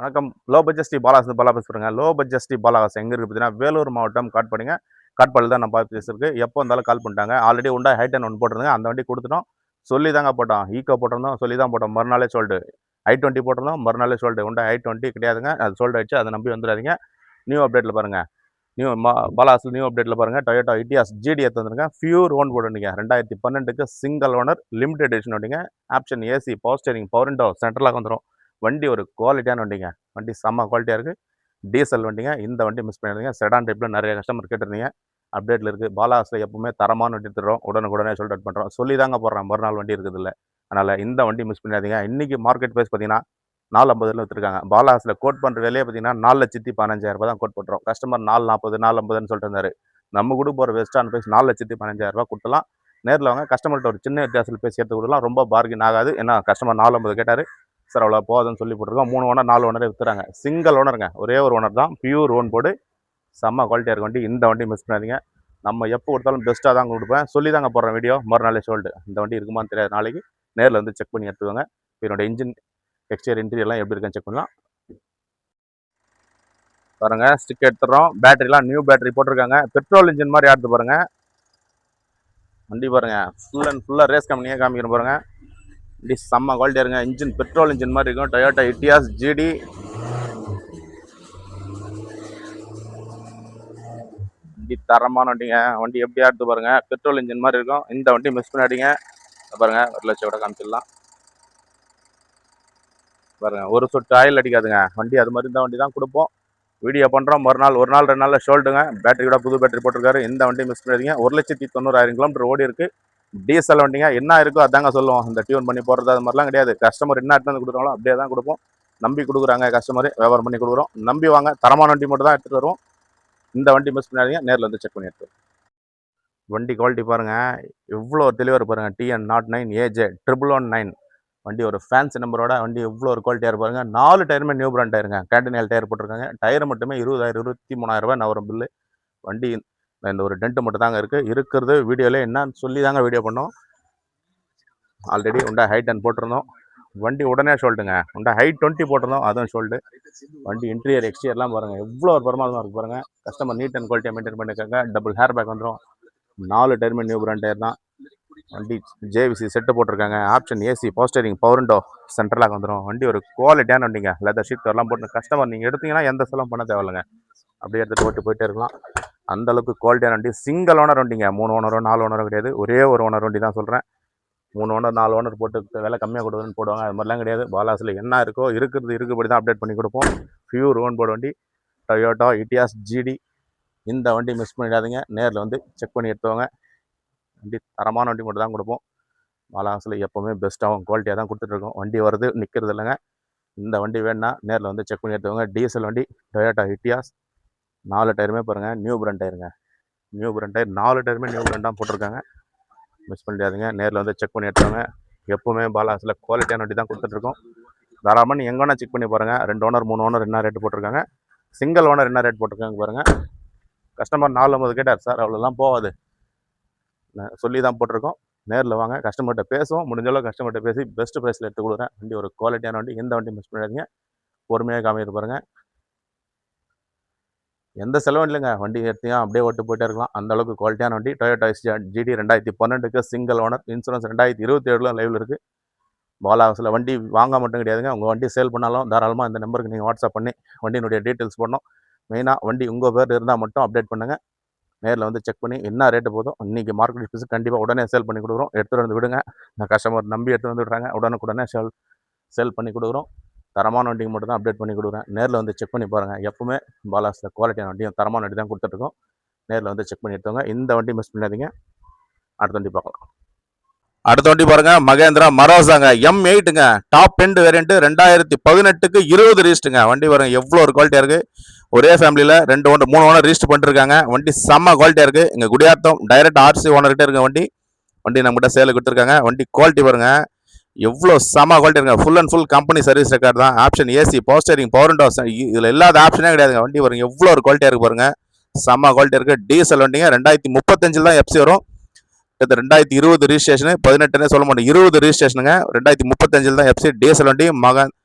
வணக்கம். Low budget Sri Bala's Bala பேசுகிறேங்க. Low budget Sri Bala's எங்கே இருக்குது பார்த்தீங்கன்னா, வேலூர் மாவட்டம் காட்பாடிங்க. காட்பாடியில் தான் நம்ம பேசியிருக்கு. எப்போ வந்தாலும் கால் பண்ணிட்டாங்க. ஆல்ரெடி உண்டா ஹை10 ஒன்று போட்டிருந்தாங்க. அந்த வண்டி கொடுத்துட்டோம். சொல்லி தாங்க போட்டோம். ஈக்கோ போட்டிருந்தோம். சொல்லி தான் போட்டோம். மறுநாளே சோல்டு. i20 போட்டிருந்தோம். மறுநாளே சோல்டு. உண்டா i20 கிடையாதுங்க. அது சோல்டு ஆயிடுச்சு. அதை நம்பி வந்துடாதீங்க. நியூ அப்டேட்டில் பாருங்கள். பாலாஸ் நியூ அப்டேட்டில் பாருங்கள். டொயோட்டா இட்டியாஸ் ஜிடி எடுத்து வந்துருங்க. பியூர் ஓன் போர்டு வண்டிங்க. 2012க்கு சிங்கிள் ஓனர் லிமிடெட் எடிஷன் வண்டிங்க. Option AC, power steering, power window, சென்ட்ரலாக வந்துடும். வண்டி ஒரு குவாலிட்டியான வண்டிங்க. வண்டி செம்ம குவாலிட்டியாக இருக்குது. டீசல் வண்டிங்க. இந்த வண்டி மிஸ் பண்ணிடுறீங்க. செடான் டைப்பில் நிறைய கஸ்டமர் கேட்டிருந்தீங்க. அப்டேட்டில் இருக்குது. பாலாஸில் எப்பவுமே தரமான வண்டி தரோம். உடனே சொல்லிட்டு பண்ணுறோம். சொல்லி தாங்க போடுறேன். மறுநாள் வண்டி இருக்குது இல்லை. அதனால் இந்த வண்டி மிஸ் பண்ணிடாதீங்க. இன்றைக்கி மார்க்கெட் ப்ரைஸ் பார்த்தீங்கன்னா 450 விற்றுருக்காங்க. பாலாஸில் கோட் பண்ணுற விலையே பார்த்தீங்கன்னா 4,15,000 தான் கோட் பண்ணுறோம். கஸ்டமர் 440 450 சொல்லிட்டு இருந்தார். நம்ம கூட போகிற வெஸ்டான் ப்ரைஸ் 4,15,000 கொடுத்துலாம். நேரில் வாங்க. கஸ்டமர்கிட்ட ஒரு சின்ன வித்தியாசத்தில் பேசி எடுத்து கொடுக்கலாம். ரொம்ப பார்கின் ஆகாது. ஏன்னா கஸ்டமர் 450 கேட்டார். சார் அவ்வளோ போதுன்னு சொல்லி போட்டிருக்கோம். 3 ஓனர் 4 ஓனரே விற்றுறாங்க. சிங்கிள் ஓனருங்க. ஒரே ஒரு ஓனர் தான். Pure own board. செம்ம குவாலிட்டியாக இருக்க வண்டி. இந்த வண்டி மிஸ் பண்ணாதீங்க. நம்ம எப்போ கொடுத்தாலும் பெஸ்ட்டாக தான் கொடுப்பேன். சொல்லி தாங்க போடுறேன் வீடியோ. மறுநாளே சோல்டு. இந்த வண்டி இருக்குமான்னு தெரியாது. நாளைக்கு நேரில் வந்து செக் பண்ணி எடுத்துக்கோங்க. என்னோட இன்ஜின் எக்ஸ்டீரியர் இன்டீரியர்லாம் எப்படி இருக்குன்னு செக் பண்ணலாம். பாருங்க, ஸ்டிக் எடுத்துறோம். பேட்டரிலாம் நியூ பேட்டரி போட்டிருக்காங்க. பெட்ரோல் இன்ஜின் மாதிரி ஆடுது பாருங்க. வண்டி பாருங்க, ஃபுல் அண்ட் ஃபுல்லாக ரேஸ் கம்பெனியாக காமிக்கிறேன் பாருங்க. வண்டி செம்ம குவாலிட்டியாக இருங்க. இன்ஜின் பெட்ரோல் இன்ஜின் மாதிரி இருக்கும். Toyota Etios GT. வண்டி தரமான வண்டிங்க. வண்டி எப்படி ஆடுது பாருங்க. பெட்ரோல் இன்ஜின் மாதிரி இருக்கும். இந்த வண்டி மிஸ் பண்ணாதீங்க. பாருங்க, 1,00,000 காமிச்சிடலாம் பாருங்க. ஒரு சொட்டு ஆயில் அடிக்காதுங்க வண்டி. அது மாதிரி இந்த வண்டி தான் கொடுப்போம். வீடியோ பண்ணுறோம். மறுநாள் ஒரு நாள் 2 நாளில் ஷோல்டுங்க. பேட்டரியோட புது பேட்டரி போட்டிருக்காரு. இந்த வண்டி மிஸ் பண்ணிடுங்க. 1,90,000 கிலோமீட்டர் ஓடி இருக்குது. டீசல் வண்டிங்க. என்ன இருக்கோ அதாங்க சொல்லுவோம். இந்த டியூன் பண்ணி போடுறது அது மாதிரிலாம் கிடையாது. கஸ்டமர் என்ன எடுத்து வந்து கொடுக்குறாங்களோ அப்படியே தான் கொடுப்போம். நம்பி கொடுக்குறாங்க கஸ்டமர். வியாபாரம் பண்ணி கொடுக்குறோம். நம்பி வாங்க. தரமான வண்டி மட்டும் தான் எடுத்துகிட்டு வருவோம். இந்த வண்டி மிஸ் பண்ணாதீங்க. நேரில் வந்து செக் பண்ணி எடுத்து வண்டி குவாலிட்டி பாருங்கள். எவ்வளோ தெளிவாக பாருங்கள். TN09 AJ 119 வண்டி ஒரு ஃபேன்சி நம்பரோட வண்டி எவ்வளோ ஒரு குவாலிட்டியாக இருப்பாருங்க. 4 டயருமே நியூ பிராண்ட் டயருங்க. கேண்டினல் டயர் போட்டிருக்காங்க. டயர் மட்டுமே 20,000 23,000 நவரும் பில்லு. வண்டி இந்த ஒரு டென்ட் மட்டும் தாங்க இருக்குது. இருக்கிறது வீடியோவில் என்னன்னு சொல்லி தாங்க வீடியோ பண்ணோம். ஆல்ரெடி உண்டா i10 போட்டிருந்தோம். வண்டி உடனே ஷோல்டுங்க. உண்டா i20 போட்டிருந்தோம். அதுவும் ஷோல்டு. வண்டி இன்டீரியர் எக்ஸ்டீரியர்லாம் பாருங்கள். எவ்வளோ ஒரு பிரமாதமாக இருக்குது பாருங்கள். கஸ்டமர் நீட் அண்ட் குவாலிட்டியாக மெயின்டைன் பண்ணியிருக்காங்க. டபுள் ஹேர் பேக் வந்துடும். 4 டயருமே நியூ பிராண்ட் டயர் தான். வண்டி ஜேவிசி செட்டு போட்டிருக்காங்க. Option AC, power steering, power window, சென்ட்ரலாக வந்துடும். வண்டி ஒரு குவாலிட்டியான வண்டிங்க. லெதர் ஷீட் கவர்லாம் போட்டு கஸ்டமர் நீங்கள் எடுத்தீங்கன்னா எந்த செலவும் பண்ண தேவையில்லைங்க. அப்படியே எடுத்துகிட்டு ஓட்டு போயிட்டே இருக்கலாம். அந்தளவுக்கு குவாலிட்டியான வண்டி. சிங்கிள் ஓனர் வண்டிங்க. 3 ஓனரோ 4 ஓனரோ கிடையாது. ஒரே ஒரு ஓனர் வண்டி தான் சொல்கிறேன். 3 ஓனர் 4 ஓனர் போட்டு விலை கம்மியாக கொடுக்குதுன்னு போடுவாங்க. அது மாதிரிலாம் கிடையாது. பாலாஸில் என்ன இருக்கோ இருக்குபடி தான் அப்டேட் பண்ணி கொடுப்போம். பியூர் ஓன் போர்டு வண்டி. Toyota Etios GT. இந்த வண்டி மிஸ் பண்ணிடாதீங்க. நேரில் வந்து செக் பண்ணி எடுத்துவாங்க. வண்டி தரமான வண்டி மட்டும் தான் கொடுப்போம். பாலாஸில் எப்போவுமே பெஸ்ட்டாகவும் குவாலிட்டியாக தான் கொடுத்துட்ருக்கோம். வண்டி வருது நிற்கிறது இல்லைங்க. இந்த வண்டி வேணுன்னா நேரில் வந்து செக் பண்ணி எடுத்துவாங்க. டீசல் வண்டி. டொயோட்டா இட்டியாஸ். 4 டயருமே பாருங்கள். நியூ பிராண்ட் டயருங்க. New brand tyre. 4 டயருமே நியூ பிராண்ட் தான் போட்டிருக்காங்க. மிஸ் பண்ணிடாதீங்க. நேரில் வந்து செக் பண்ணி எடுத்துவாங்க. எப்போவுமே பாலாஸில் குவாலிட்டியான வண்டி தான் கொடுத்துட்ருக்கோம். தாராளமாக நீங்கள் எங்கே வேணால் செக் பண்ணி பாருங்கள். 2 ஓனர் 3 ஓனர் என்ன ரேட்டு போட்டிருக்காங்க. சிங்கிள் ஓனர் என்ன ரேட் போட்டிருக்காங்க பாருங்கள். கஸ்டமர் 450 கேட்டார். சார் அவ்வளோலாம் போகாது, சொல்லி தான் போட்டிருக்கோம். நேரில் வாங்க. கஸ்டமர்கிட்ட பேசுவோம். முடிஞ்சளவு கஸ்டமர்கிட்ட பேசி பெஸ்ட் ப்ரைஸில் எடுத்து கொடுக்குறேன். வண்டி ஒரு குவாலிட்டியான வண்டி. எந்த வண்டி மிஸ் பண்ணிடாதீங்க. பொறுமையாக காமிட்டு பாருங்கள். எந்த செலவும் இல்லைங்க. வண்டி எடுத்தீங்க அப்படியே ஓட்டு போயிட்டே இருக்கலாம். அந்தளவுக்கு குவாலிட்டியான வண்டி. டொயோட்டா ஜிடி 2012க்கு சிங்கிள் ஓனர். இன்சூரன்ஸ் 2027 லைவில் இருக்குது. பாலாஸில் வண்டி வாங்க மட்டும் கிடையாதுங்க. உங்கள் வண்டி சேல் பண்ணாலும் தாராளமாக இந்த நம்பருக்கு நீங்கள் வாட்ஸ்அப் பண்ணி வண்டியினுடைய டீட்டெயில்ஸ் பண்ணணும். மெயினாக வண்டி உங்கள் பேர் இருந்தால் மட்டும் அப்டேட் பண்ணுங்கள். நேரில் வந்து செக் பண்ணி என்ன ரேட்டு போதும். இன்றைக்கி மார்க்கெட் ப்ரைஸ் கண்டிப்பாக உடனே சேல் பண்ணி கொடுக்குறோம். எடுத்துகிட்டு வந்து விடுங்க. இந்த கஸ்டமர் நம்பி எடுத்து வந்து விடுறாங்க. உடனே சேல் பண்ணி கொடுக்குறோம். தரமான வண்டிக்கு மட்டும் தான் அப்டேட் பண்ணி கொடுக்குறேன். நேரில் வந்து செக் பண்ணி பாருங்கள். எப்பவுமே பாலாஸில் குவாலிட்டியான வண்டியும் தரமான வண்டி தான் கொடுத்துட்ருக்கோம். நேரில் வந்து செக் பண்ணி எடுத்துவாங்க. இந்த வண்டி மிஸ் பண்ணாதீங்க. அடுத்த வண்டி பார்க்கலாம். அடுத்த வண்டி பாருங்க, மகேந்திரா மரோசாங்க. M8ங்க. Top end variant. 2018க்கு 20 ரீஸ்ட்டுங்க. வண்டி பாருங்க எவ்வளோ ஒரு குவாலிட்டியாக இருக்குது. ஒரே ஃபேமிலியில் 2 ஓனர் 3 ஓனர் ரீஸ்ட் பண்ணிருக்காங்க. வண்டி செம்ம குவாலிட்டியாக இருக்குது. இங்கே குடியாத்தம் டைரக்ட் RC ஓனர்கிட்ட இருக்க வண்டி நம்மகிட்ட சேலுக்கு கொடுத்துருக்காங்க. வண்டி குவாலிட்டி பாருங்க எவ்வளோ செம்ம குவாலிட்டி இருக்குங்க. Full and full company service record தான். Option AC, power steering, power window, இதில் இல்லாத ஆப்ஷனே கிடையாதுங்க. வண்டி பாருங்க எவ்வளோ ஒரு குவாலிட்டியாக இருக்குது பாருங்க. செம்ம குவாலிட்டி இருக்குது. டீசல் வண்டிங்க. 2035 தான் FC வரும். 2020 ரிஜிஸ்ட்ரேஷனு. 18 சொல்ல மாட்டேன். 20 ரிஜிஸ்ட்ரேஷனுங்க. 2035 தான் FC. டீசல் வண்டி.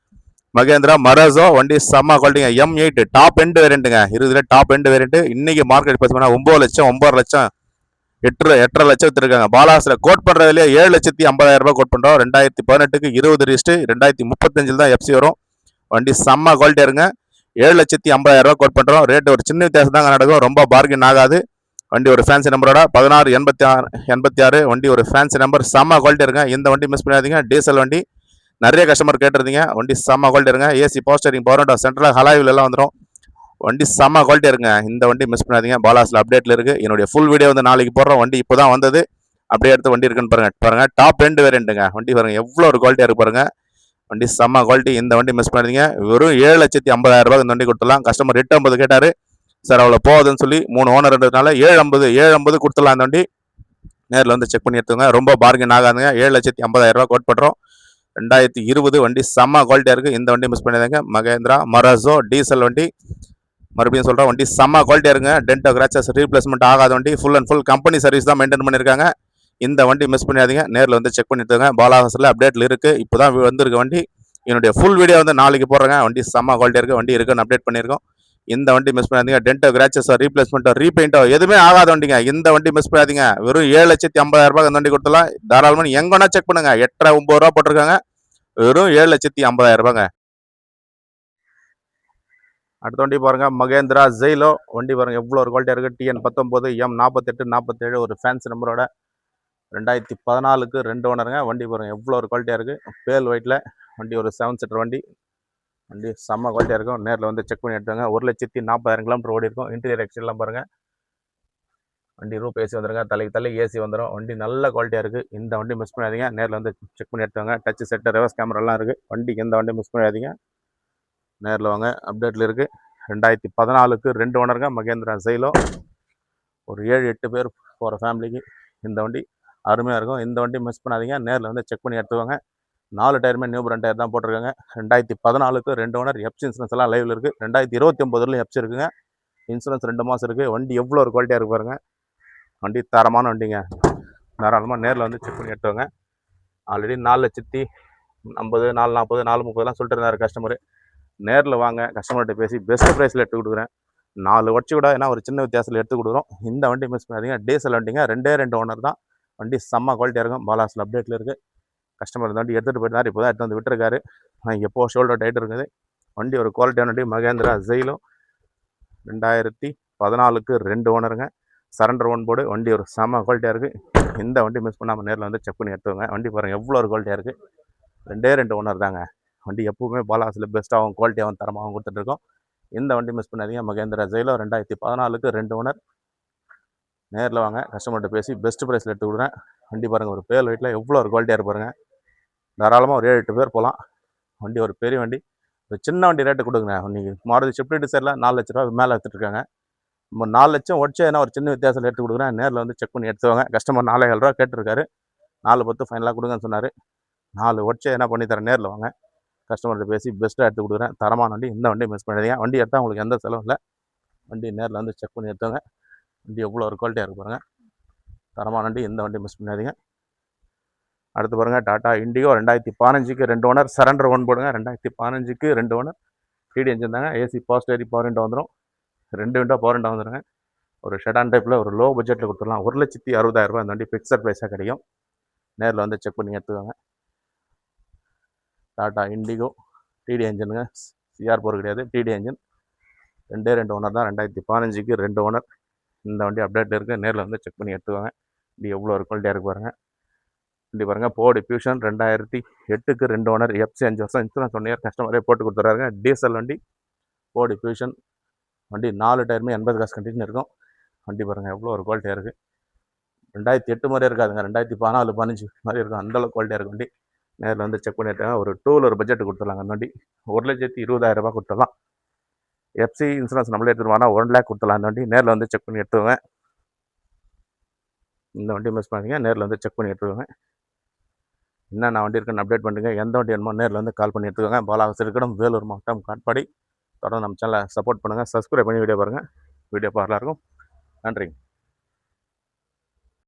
மகேந்திரா மராசோ வண்டி செம்ம குவாலிட்டிங்க. M8 டாப் எண்ட் வேரியண்ட்டுங்க. இதுல டாப் எண்ட் வேரியண்ட். இன்னைக்கு மார்க்கெட் பார்த்தீங்கன்னா 9 லட்சம் 9 லட்சம் 8.5 லட்சம் வித்துருக்காங்க. பாலாஸ்ல கோட் பண்றதுல 7,50,000 ரூபாய் கோட் பண்றோம். 2018க்கு 20 ரிஜிஸ்ட் 2035 தான் FC வரும். வண்டி செம்ம குவாலிட்டியா இருங்க. 7,50,000 ரூபாய் கோட் பண்றோம். ரேட் ஒரு சின்ன வித்தியாசம் தாங்க நடக்கும். ரொம்ப பார்கின் ஆகாது. வண்டி ஒரு ஃபேன்சி நம்பரோட 1686 வண்டி ஒரு ஃபேன்சி நம்பர். செம்ம குவாலிட்டி இருங்க. இந்த வண்டி மிஸ் பண்ணாதீங்க. டீசல் வண்டி நிறைய கஸ்டமர் கேட்டிருந்தீங்க. வண்டி செம்ம குவாலிட்டி இருங்க. ஏசி போஸ்டரிங் பவர் விண்டோ சென்ட்ரல் ஹலாயில் எல்லாம் வந்துடும். வண்டி செம்ம குவாலிட்டி இருங்க. இந்த வண்டி மிஸ் பண்ணாதீங்க. பாலாஸ்ல அப்டேட்ல இருக்கு. என்னுடைய ஃபுல் வீடியோ வந்து நாளைக்கு போடுறோம். வண்டி இப்போதான் வந்தது. அப்படியே எடுத்து வண்டி இருக்குன்னு பாருங்க. டாப் எண்ட் வேரியண்ட்டுங்க. வண்டி பாருங்க எவ்வளோ ஒரு குவாலிட்டியா இருக்கு பாருங்க. வண்டி செம்ம குவாலிட்டி. இந்த வண்டி மிஸ் பண்ணாதீங்க. வெறும் 7,50,000 ரூபாய் இந்த வண்டி கொடுத்துலாம். கஸ்டமர் 850 கேட்டாரு. சார் அவ்வளோ போகுதுன்னு சொல்லி 3 ஓனர் இருந்ததுனால 750 கொடுத்துடலாம். அந்த வண்டி நேரில் வந்து செக் பண்ணி எடுத்துங்க. ரொம்ப பார்கின் ஆகாதுங்க. 7,50,000 ரூபாய் கோட் பண்ணுறோம். 2020 வண்டி செம்ம குவாலிட்டியாக இருக்குது. இந்த வண்டி மிஸ் பண்ணிடுங்க. மகேந்திரா மராசோ டீசல் வண்டி. மறுபடியும் சொல்கிறேன், வண்டி செம்ம குவாலிட்டியாக இருக்குங்க. டென்டோ கிராச்சஸ் ரீப்ளேஸ்மெண்ட் ஆகாத வண்டி. Full and full company service தான் மெயின்டைன் பண்ணியிருக்காங்க. இந்த வண்டி மிஸ் பண்ணிடாதீங்க. நேரில் வந்து செக் பண்ணிட்டுங்க. பாலாஹாஸில் அப்டேட்டில் இருக்குது. இப்போ தான் வந்திருக்கு வண்டி. என்னுடைய ஃபுல் வீடியோ வந்து நாளைக்கு போடுறேங்க. வண்டி செம்ம குவாலிட்டியாக இருக்குது. வண்டி இருக்குன்னு அப்டேட் பண்ணியிருக்கோம். இந்த வண்டி மிஸ் பண்ணாதீங்க. டென்டோ கிராச்சஸோ ரீப்ளேஸ்மெண்ட்டோ ரீபெயிண்டோ எதுவுமே ஆகாத வண்டிங்க. இந்த வண்டி மிஸ் பண்ணாதீங்க. வெறும் 7,50,000 ரூபாய் அந்த வண்டி கொடுத்தலாம். தாராளமாக எங்கன்னா செக் பண்ணுங்க. 8.5 9 ரூபா போட்டிருக்காங்க. வெறும் 7,50,000 ரூபாங்க. அடுத்த வண்டி பாருங்க, மகேந்திரா ஜெயிலோ வண்டி பாருங்க எவ்வளோ ஒரு குவாலிட்டியாக இருக்குது. TN19 M4847 ஒரு ஃபேன்சி நம்பரோட 2014க்கு 2 ஓனருங்க. வண்டி பாருங்க எவ்வளோ ஒரு குவாலிட்டியாக இருக்குது. பேல் ஒயிட்டில் வண்டி ஒரு 7 சீட்டர் வண்டி. வண்டி செம்ம குவாலிட்டியாக இருக்கும். நேரில் வந்து செக் பண்ணி எடுத்துங்க. 1,40,000 கிலோமீட்டர் ஓடி இருக்கும். இன்டீரியர் எக்ஸ்டீரியர்லாம் பாருங்கள். வண்டி ரூப் ஏசி வந்துருங்க. தள்ளி ஏசி வந்துடும். வண்டி நல்ல குவாலிட்டியாக இருக்குது. இந்த வண்டி மிஸ் பண்ணாதீங்க. நேரில் வந்து செக் பண்ணி எடுத்துவாங்க. டச் செட்டு ரிவர்ஸ் கேமராலாம் இருக்குது. வண்டிக்கு எந்த வண்டி மிஸ் பண்ணாதீங்க. நேரில் வாங்க. அப்டேட்டில் இருக்குது. 2014க்கு 2 ஓனருங்க. மகேந்திரா ஜெயிலோ ஒரு 7-8 பேர் போகிற ஃபேமிலிக்கு இந்த வண்டி அருமையாக இருக்கும். இந்த வண்டி மிஸ் பண்ணாதீங்க. நேரில் வந்து செக் பண்ணி எடுத்துவாங்க. 4 டயருமே நியூ பிராண்ட் டயர் தான் போட்டிருக்காங்க. 2014க்கு 2 ஓனர். எஃப்சி இன்சூரன்ஸ் எல்லாம் லைவில் இருக்குது. 2029 எஃப்சி இருக்குங்க. இன்சூரன்ஸ் 2 மாதம் இருக்குது. வண்டி எவ்வளோ ஒரு குவாலிட்டியாக இருக்கு பாருங்க. வண்டி தரமான வண்டிங்க. தாராளமாக நேரில் வந்து செக் பண்ணி எடுத்துவாங்க. ஆல்ரெடி 4,50,000 4,40,000 4,30,000 சொல்லிட்டு இருந்தார் கஸ்டமரு. நேரில் வாங்க. கஸ்டமர்கிட்ட பேசி பெஸ்ட் ப்ரைஸில் எடுத்து கொடுக்குறேன். 4 உடச்சி கூட ஏன்னா ஒரு சின்ன வித்தியாசத்தில் எடுத்து கொடுக்குறோம். இந்த வண்டி மிஸ் பண்ணாதீங்க. டீசல் வண்டிங்க. 2 ஓனர் தான். வண்டி செம்ம குவாலிட்டியாக இருக்கும். பாலாஸில் அப்டேட்டில் இருக்குது. கஸ்டமர் இந்த வண்டி எடுத்துகிட்டு போயிருந்தார். இப்போ தான் எடுத்து வந்து விட்டுருக்காரு. எப்போ ஷோல்டர் டைட் இருக்குது. வண்டி ஒரு குவாலிட்டியான வண்டி. மகேந்திரா ஜெயிலோ 2014க்கு 2 ஓனருங்க. Surrender 1 board. வண்டி ஒரு செம்ம குவாலிட்டியாக இருக்குது. இந்த வண்டி மிஸ் பண்ணாமல் நேரில் வந்து செக் பண்ணி எடுத்துவாங்க. வண்டி பாருங்கள் எவ்வளோ ஒரு குவாலிட்டியாக இருக்குது. 2 ஓனர் தாங்க. வண்டி எப்பவுமே பாலாஸில் பெஸ்ட்டாகவும் குவாலிட்டியாகவும் தரமாகவும் கொடுத்துட்ருக்கோம். இந்த வண்டி மிஸ் பண்ணாதீங்க. மகேந்திரா ஜெயிலோ 2014க்கு 2 ஓனர். நேரில் வாங்க. கஸ்டமர்கிட்ட பேசி பெஸ்ட் ப்ரைஸில் எடுத்து கொடுக்குறேன். வண்டி பாருங்கள் ஒரு பேல் வெயிட்டில் எவ்வளோ ஒரு குவாலிட்டியாக இருப்பாருங்க. தாராளமாக ஒரு 7-8 பேர் போகலாம். வண்டி ஒரு பெரிய வண்டி. ஒரு சின்ன வண்டி ரேட்டு கொடுங்க. நீங்கள் மாருதி ஸ்விஃப்ட் டிசைரில் 4 லட்ச ரூபா மேலே எடுத்துகிட்ருக்காங்க. 4 லட்சம் உடச்சே ஏன்னா ஒரு சின்ன வித்தியாசத்தில் எடுத்து கொடுக்குறேன். நேரில் வந்து செக் பண்ணி எடுத்துவாங்க. கஸ்டமர் 4,700 ரூபா கேட்டிருக்காரு. 4,10 ஃபைனலாக கொடுங்கன்னு சொன்னார். 4 உடச்சே என்ன பண்ணி தரேன். நேரில் வாங்க. கஸ்டமர்கிட்ட பேசி பெஸ்ட்டாக எடுத்து கொடுக்குறேன். தரமான வண்டி. இந்த வண்டி மிஸ் பண்ணாதீங்க. வண்டி எடுத்தால் உங்களுக்கு எந்த செலவும் இல்லை. வண்டி நேரில் வந்து செக் பண்ணி எடுத்துவாங்க. வண்டி எவ்வளோ ஒரு குவாலிட்டியாக இருக்கு பாருங்கள். தரமான வண்டி. இந்த வண்டி மிஸ் பண்ணாதீங்க. அடுத்து பாருங்கள், டாடா இண்டிகோ 2015க்கு 2 ஓனர். சரண்டர் 1 போடுங்க. 2015க்கு 2 ஓனர். 3D என்ஜின் தாங்க. ஏசி பாஸ்டரி பவர் விண்டோ வந்துடும். 2 விண்டோ பவர் விண்டோ வந்துடுங்க. ஒரு ஷெடான் டைப்பில் ஒரு லோ பட்ஜெட்டில் கொடுத்துடலாம். 1,60,000 ரூபாய் அந்த வண்டி ஃபிக்ஸட் ப்ரைஸாக கிடைக்கும். நேரில் வந்து செக் பண்ணி எடுத்துக்கோங்க. Tata indigo 3D என்ஜினுங்க. CR4 கிடையாது. 3D engine. 2 ஓனர் தான். 2015க்கு 2 ஓனர். இந்த வண்டி அப்டேட் இருக்குது. நேரில் வந்து செக் பண்ணி எடுத்துக்கோங்க. வண்டி எவ்வளோ ஒரு குவாலிட்டியாக இருக்கு பாருங்கள். வண்டி பாருங்கள். போர்டு ஃபியூஷன் 2008க்கு 2 ஓனர். எஃப்சி 5 வருஷம். Insurance 1 year. கஸ்டமரே போட்டு கொடுத்துறாருங்க. டீசல் வண்டி. போர்டு ஃபியூஷன் வண்டி. 4 டயருமே 80 காசு கண்டிஷன் இருக்கும். வண்டி பாருங்கள் எவ்வளோ ஒரு குவாலிட்டியாக இருக்குது. 2008 மாதிரி இருக்காதுங்க. 2014 15 மாதிரி இருக்கும். அந்தளவுக்கு குவாலிட்டியாக இருக்கும் வண்டி. நேரில் வந்து செக் பண்ணிட்டாங்க. ஒரு 2 வீலர் பட்ஜெட் கொடுத்துடலாங்க. அந்த வண்டி 1,20,000 ரூபாய் கொடுத்துடலாம். எஃப்சி இன்சூரன்ஸ் நம்மளே எடுத்துகிட்டு வாங்க. 1 லேக் கொடுத்துடலாம். அந்த வண்டி நேரில் வந்து செக் பண்ணி எடுத்துவாங்க. இந்த வண்டி மிஸ் பண்ணாதீங்க. நேரில் வந்து செக் பண்ணி எடுத்துக்கோங்க. என்னென்ன வண்டி இருக்குன்னு அப்டேட் பண்ணுங்க. எந்த வண்டி வேணுமோ நேரில் வந்து கால் பண்ணி எடுத்துக்கோங்க. பாலாவாசி இருக்கணும், வேலூர் மாவட்டம், காட்பாடி. தொடர்ந்து நம்ம சேனலை சப்போர்ட் பண்ணுங்கள். சப்ஸ்கிரைப் பண்ணி வீடியோ பாருங்கள். வீடியோ பார்க்கலாம் இருக்கும். நன்றிங்க.